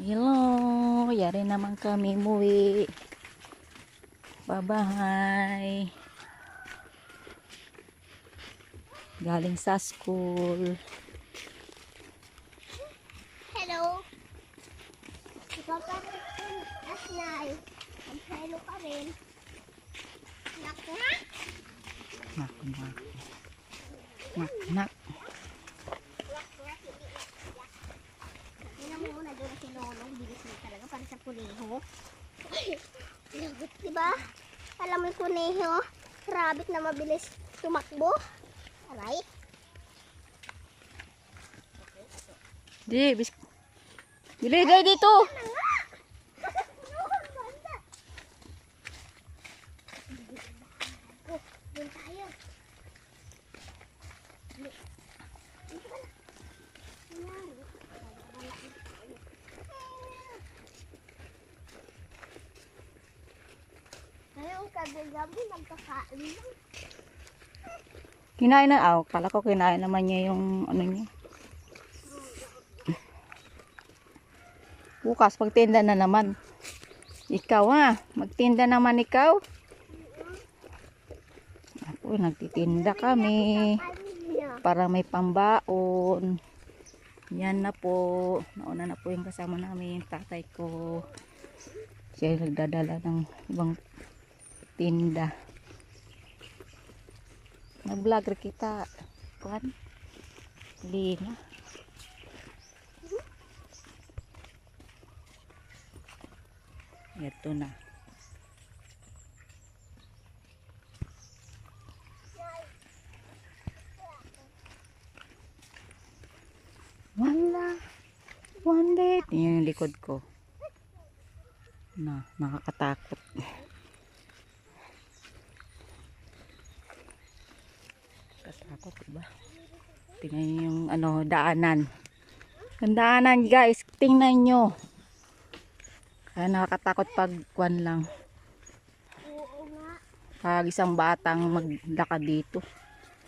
Hello, yari naman kami muwi. Bye-bye. Galing sa school. Hello. Ikaw pa rin. Asnay. Hello ka rin. Nak na. Nak, nak. Nak, nak. Tingnan mo muna doon na si Nonong. Bilis mo talaga para sa kuneho. Diba? Alam mo yung kuneho? Rabbit na mabilis tumakbo. Aray. Di, bili guys dito. Doon tayo. Ngayon kagabi magkakain lang. Kinain na, kala ko kinain naman niya yung ano niya. Bukas pagtinda na naman. Ikaw magtinda naman ikaw. Ako, nagtitinda kami. Para may pambaon. Yan na po. Nauna na po yung kasama namin. Tatay ko. Siya yung nagdadala ng ibang tinda. Nag-vlogger kita. Kuhan. Lina. Ito na. Wala. One day. Yan yung likod ko. Na, nakakatakot. Katakot, diba? Tingnan nyo yung daanan. Ang daanan guys, tingnan nyo. Kaya nakakatakot pag kwan lang. Pag isang batang maglakad dito.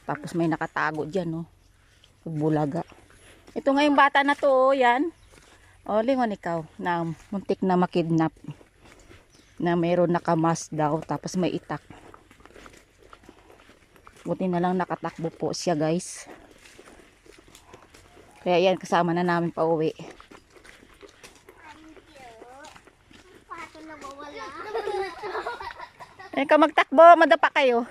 Tapos may nakatago dyan, Pagbulaga. Ito nga yung bata na to, yan. Lingon ikaw, na muntik na makidnap. Na mayroon nakamas daw, tapos may itak. Buti na lang nakatakbo po siya guys. Kaya yan, kasama na namin pa uwi. Ikaw magtakbo, madapa kayo.